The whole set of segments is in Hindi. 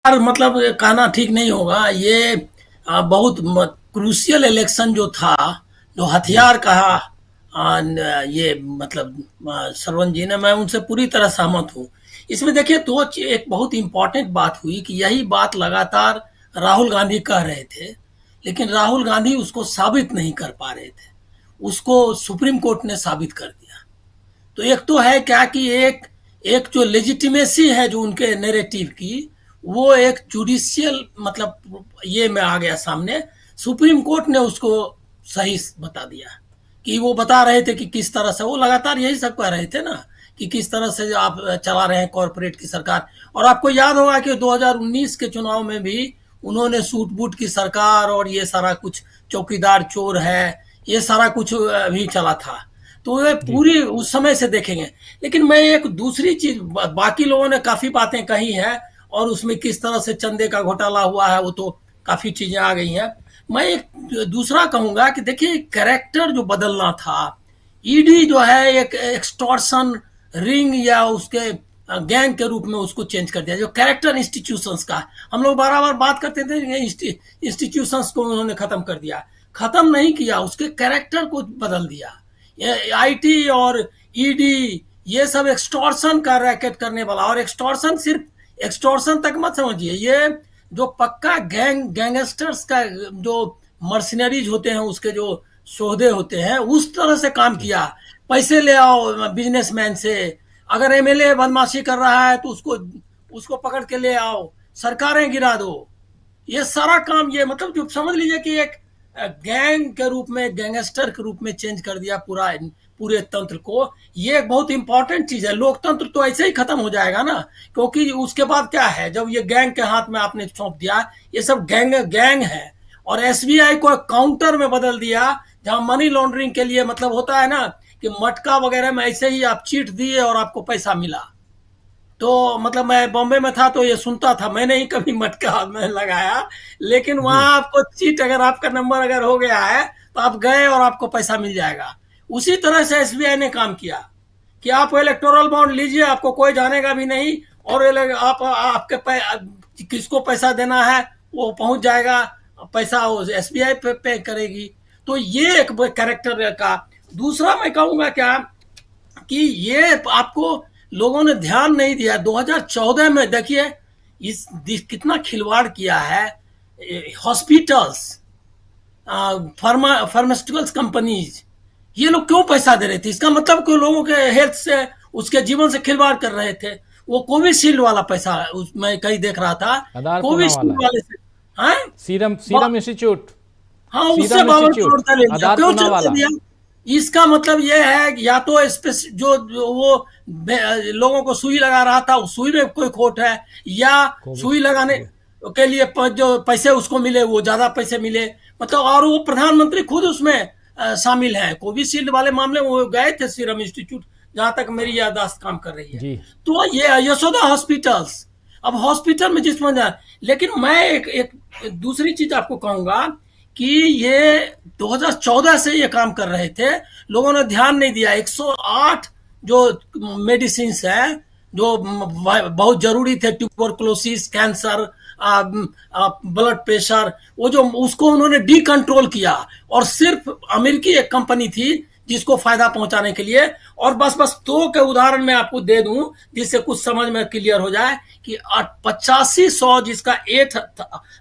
यार मतलब कहना ठीक नहीं होगा ये। बहुत क्रूशियल इलेक्शन जो था, जो जी। हथियार कहा ये मतलब सरवण जी ने, मैं उनसे पूरी तरह सहमत हूँ। इसमें देखिए एक बहुत इंपॉर्टेंट बात हुई कि यही बात लगातार राहुल गांधी कह रहे थे, लेकिन राहुल गांधी उसको साबित नहीं कर पा रहे थे। उसको सुप्रीम कोर्ट ने साबित कर दिया। तो एक तो है क्या कि एक एक जो लेजिटिमेसी है जो उनके नैरेटिव की, वो एक जुडिशियल मतलब ये में आ गया सामने। सुप्रीम कोर्ट ने उसको सही बता दिया कि वो बता रहे थे कि किस तरह से वो लगातार यही सब कह रहे थे ना, कि किस तरह से आप चला रहे हैं कॉरपोरेट की सरकार। और आपको याद होगा कि 2019 के चुनाव में भी उन्होंने सूट बूट की सरकार और ये सारा कुछ चौकीदार चोर है, ये सारा कुछ भी चला था। तो ये जी। पूरी उस समय से देखेंगे। लेकिन मैं एक दूसरी चीज, बाकी लोगों ने काफी बातें कही हैं और उसमें किस तरह से चंदे का घोटाला हुआ है वो तो काफी चीजें आ गई हैं। मैं एक दूसरा कहूंगा कि देखिए कैरेक्टर जो बदलना था, ईडी जो है एक एक्सटॉर्शन रिंग या उसके गैंग के रूप में उसको चेंज कर दिया। जो कैरेक्टर इंस्टीट्यूशंस का हम लोग बार बार बात करते थे, इंस्टीट्यूशंस को उन्होंने खत्म कर दिया। खत्म नहीं किया, उसके कैरेक्टर को बदल दिया। ये आईटी और ईडी ये सब एक्सटॉर्शन का रैकेट करने वाला, और एक्सटॉर्शन सिर्फ एक्सटॉर्शन तक मत समझिए, ये जो पक्का गैंगस्टर्स का जो मर्सिनरीज होते हैं उसके जो सौदे होते हैं उस तरह से काम जी। किया। पैसे ले आओ बिजनेसमैन से, अगर एमएलए बदमाशी कर रहा है तो उसको उसको पकड़ के ले आओ, सरकारें गिरा दो। ये सारा काम, ये मतलब जो समझ लीजिए कि एक गैंग के रूप में, गैंगस्टर के रूप में चेंज कर दिया पूरे तंत्र को। ये एक बहुत इंपॉर्टेंट चीज है। लोकतंत्र तो ऐसे ही खत्म हो जाएगा ना, क्योंकि उसके बाद क्या है, जब ये गैंग के हाथ में आपने सौंप दिया, ये सब गैंग गैंग है। और एसबीआई को एक काउंटर में बदल दिया, जहां मनी लॉन्ड्रिंग के लिए मतलब होता है ना कि मटका वगैरह में ऐसे ही आप चीट दिए और आपको पैसा मिला। तो मतलब मैं बॉम्बे में था तो ये सुनता था, मैंने ही कभी मटका हाथ में लगाया, लेकिन जी। वहां आपको चीट, अगर आपका नंबर अगर हो गया है तो आप गए और आपको पैसा मिल जाएगा। उसी तरह से एसबीआई ने काम किया कि आप इलेक्टोरल बॉन्ड लीजिए, आपको कोई जानेगा भी नहीं, और आप आपके किसको पैसा देना है वो पहुंच जाएगा, पैसा एसबीआई पे करेगी। तो ये एक कैरेक्टर का। दूसरा मैं कहूंगा क्या कि ये आपको लोगों ने ध्यान नहीं दिया। 2014 में देखिए कितना खिलवाड़ किया है हॉस्पिटल्स, फार्मास्यूटिकल्स कंपनीज। ये लोग क्यों पैसा दे रहे थे? इसका मतलब कि लोगों के हेल्थ से, उसके जीवन से खिलवाड़ कर रहे थे। वो कोविशील्ड वाला पैसा मैं कहीं देख रहा था, आधार पूना वाला। कोविशील्ड वाले से। हाँ, सीरम सीरम इंस्टीट्यूट। हाँ, उससे सीरम 52 करोड़ इंस्टीट्यूट। का ले लिया, आधार क्यों पूना चलते वाला। दिया? इसका मतलब ये है कि या तो जो वो लोगों को सुई लगा रहा था, उस सुई में कोई खोट है, या कोविड। सुई लगाने जी। के लिए जो पैसे उसको मिले वो ज्यादा पैसे मिले। मतलब और वो प्रधानमंत्री खुद उसमें शामिल है। कोविशील्ड वाले मामले में वो गए थे सीरम इंस्टीट्यूट, जहां तक मेरी याददाश्त काम कर रही है। जी। तो ये यशोदा हॉस्पिटल्स, अब हॉस्पिटल में जिस वजह, लेकिन मैं एक दूसरी चीज आपको कहूंगा कि ये 2014 से ये काम कर रहे थे, लोगों ने ध्यान नहीं दिया। 108 जो मेडिसिन है जो बहुत जरूरी थे, ट्यूबरकुलोसिस, कैंसर, ब्लड प्रेशर, वो जो उसको उन्होंने डी कंट्रोल किया। और सिर्फ अमेरिकी एक कंपनी थी जिसको फायदा पहुंचाने के लिए। और बस बस दो के उदाहरण मैं आपको दे दूं जिससे कुछ समझ में क्लियर हो जाए कि 8500 जिसका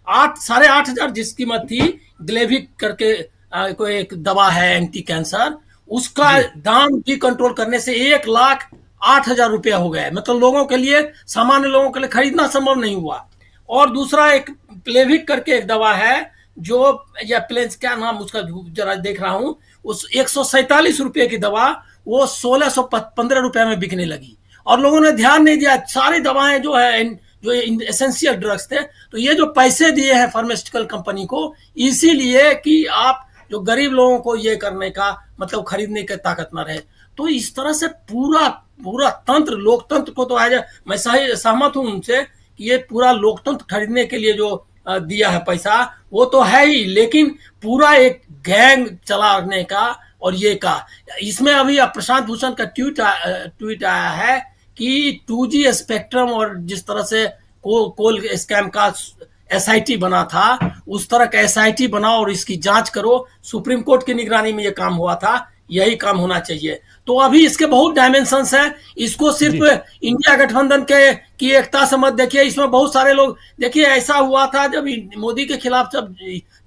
8,500 जिस कीमत थी, ग्लेविक करके कोई एक दवा है एंटी कैंसर, उसका जी। दाम डी कंट्रोल करने से 1,08,000 रुपया हो गया। मतलब लोगों के लिए, सामान्य लोगों के लिए खरीदना संभव नहीं हुआ। और दूसरा एक प्लेविक करके एक दवा है, जो या प्लेन्स क्या नाम उसका जरा देख रहा हूं, उस 147 रुपये की दवा वो 1615 रुपये में बिकने लगी। और लोगों ने ध्यान नहीं दिया। सारी दवाएं जो है, जो एसेंशियल ड्रग्स थे, तो ये जो पैसे दिए हैं फार्मास्यूटिकल कंपनी को, इसीलिए कि आप जो गरीब लोगों को ये करने का मतलब खरीदने की ताकत न रहे। तो इस तरह से पूरा पूरा तंत्र, लोकतंत्र को तो आज मैं सही सहमत हूं उनसे कि ये पूरा लोकतंत्र खरीदने के लिए जो दिया है पैसा, वो तो है ही, लेकिन पूरा एक गैंग चलाने का और ये का। इसमें अभी प्रशांत भूषण का ट्वीट आया है कि 2G स्पेक्ट्रम और जिस तरह से कोल स्कैम का एसआईटी बना था, उस तरह का एसआईटी बनाओ और इसकी जांच करो। सुप्रीम कोर्ट की निगरानी में ये काम हुआ था, यही काम होना चाहिए। तो अभी इसके बहुत डायमेंशंस हैं। इसको सिर्फ जी इंडिया गठबंधन के की एकता से मत देखिए, इसमें बहुत सारे लोग, देखिए ऐसा हुआ था जब मोदी के खिलाफ जब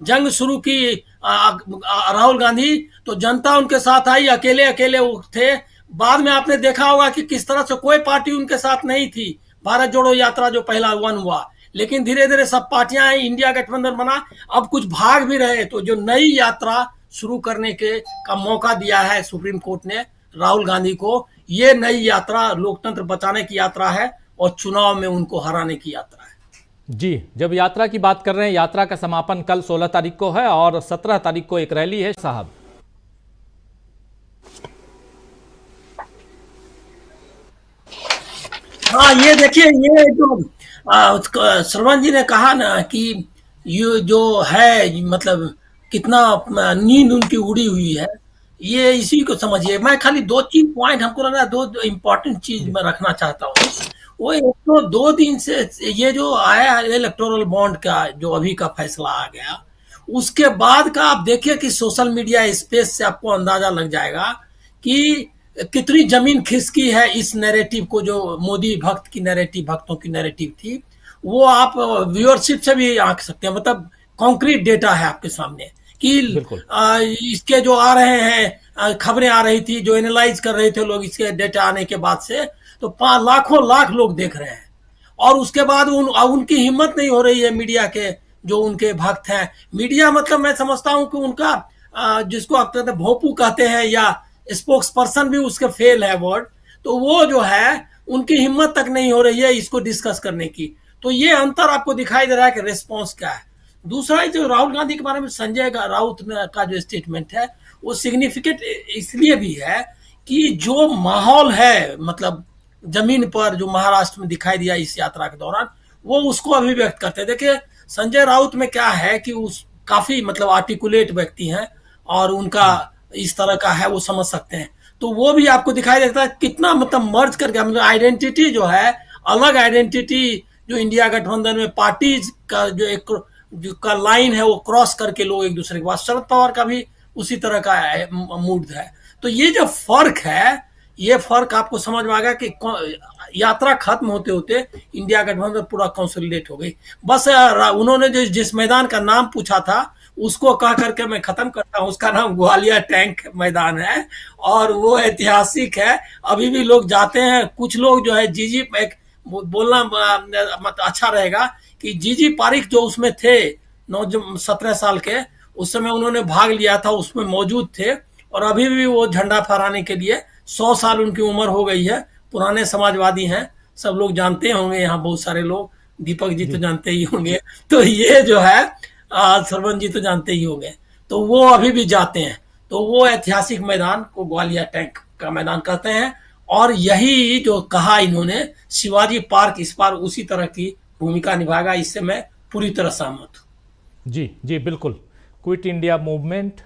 जंग शुरू की राहुल गांधी, तो जनता उनके साथ आई, अकेले अकेले वो थे। बाद में आपने देखा होगा कि किस तरह से कोई पार्टी उनके साथ नहीं थी। भारत जोड़ो यात्रा जो पहला वन हुआ, लेकिन धीरे धीरे सब पार्टियां आई, इंडिया गठबंधन बना। अब कुछ भाग भी रहे, तो जो नई यात्रा शुरू करने के का मौका दिया है सुप्रीम कोर्ट ने राहुल गांधी को, ये नई यात्रा लोकतंत्र बचाने की यात्रा है और चुनाव में उनको हराने की यात्रा है। जी, जब यात्रा की बात कर रहे हैं, यात्रा का समापन कल 16 तारीख को है और 17 तारीख को एक रैली है साहब। हाँ, ये देखिए, ये जो श्रवण जी ने कहा ना कि ये जो है मतलब कितना नींद उनकी उड़ी हुई है, ये इसी को समझिए। मैं खाली दो तीन पॉइंट हमको लग रहा है, दो इम्पोर्टेंट चीज मैं रखना चाहता हूँ। वो एक तो 2 दिन से ये जो आया इलेक्टोरल बॉन्ड का जो अभी का फैसला आ गया, उसके बाद का आप देखिए कि सोशल मीडिया स्पेस से आपको अंदाजा लग जाएगा कि कितनी जमीन खिसकी है इस नैरेटिव को, जो मोदी भक्त की नैरेटिव, भक्तों की नैरेटिव थी। वो आप व्यूअरशिप से भी आंक सकते हैं, मतलब कॉन्क्रीट डेटा है आपके सामने कि बिल्कुल इसके जो आ रहे हैं खबरें आ रही थी, जो एनालाइज कर रहे थे लोग इसके डेटा आने के बाद से, तो लाखों लाख लोग देख रहे हैं। और उसके बाद उनकी हिम्मत नहीं हो रही है, मीडिया के जो उनके भक्त हैं। मीडिया मतलब मैं समझता हूं कि उनका जिसको आप कहते हैं भोंपू कहते हैं, या स्पोक्स पर्सन भी उसके फेल है वर्ड, तो वो जो है उनकी हिम्मत तक नहीं हो रही है इसको डिस्कस करने की। तो ये अंतर आपको दिखाई दे रहा है कि रिस्पॉन्स क्या है। दूसरा, जो राहुल गांधी के बारे में संजय राउत का जो स्टेटमेंट है, वो सिग्निफिकेंट इसलिए भी है कि जो माहौल है मतलब जमीन पर जो महाराष्ट्र में दिखाई दिया इस यात्रा के दौरान, वो उसको अभिव्यक्त करते हैं। देखिए, संजय राउत में क्या है कि उस काफी मतलब आर्टिकुलेट व्यक्ति हैं और उनका इस तरह का है, वो समझ सकते हैं। तो वो भी आपको दिखाई देता है कितना मतलब मर्ज करके, मतलब आइडेंटिटी जो है, अलग आइडेंटिटी जो इंडिया गठबंधन में पार्टीज का जो एक जो का लाइन है वो क्रॉस करके लोग एक दूसरे के पास, शरद पवार का भी उसी तरह का मूड है। तो ये जो फर्क है, ये फर्क आपको समझ में आ गया कि यात्रा खत्म होते होते इंडिया गठबंधन पूरा कंसोलिडेट हो गई। बस उन्होंने जिस मैदान का नाम पूछा था उसको कह करके मैं खत्म करता हूं। उसका नाम ग्वालियर टैंक मैदान है और वो ऐतिहासिक है। अभी भी लोग जाते हैं। कुछ लोग जो है जीजी, एक बोलना अच्छा रहेगा कि जीजी पारिक जो उसमें थे 17 साल के, उस समय उन्होंने भाग लिया था, उसमें मौजूद थे। और अभी भी वो झंडा फहराने के लिए 100 साल उनकी उम्र हो गई है। पुराने समाजवादी हैं, सब लोग जानते होंगे, यहाँ बहुत सारे लोग, दीपक जी तो जानते ही होंगे। तो ये जो है सरवण जी तो जानते ही होंगे। तो वो अभी भी जाते हैं। तो वो ऐतिहासिक मैदान को ग्वालियर टैंक का मैदान कहते हैं। और यही जो कहा इन्होंने, शिवाजी पार्क इस बार उसी तरह की भूमिका निभाएगा। इससे मैं पूरी तरह सहमत हूँ। जी जी, बिल्कुल। Quit India movement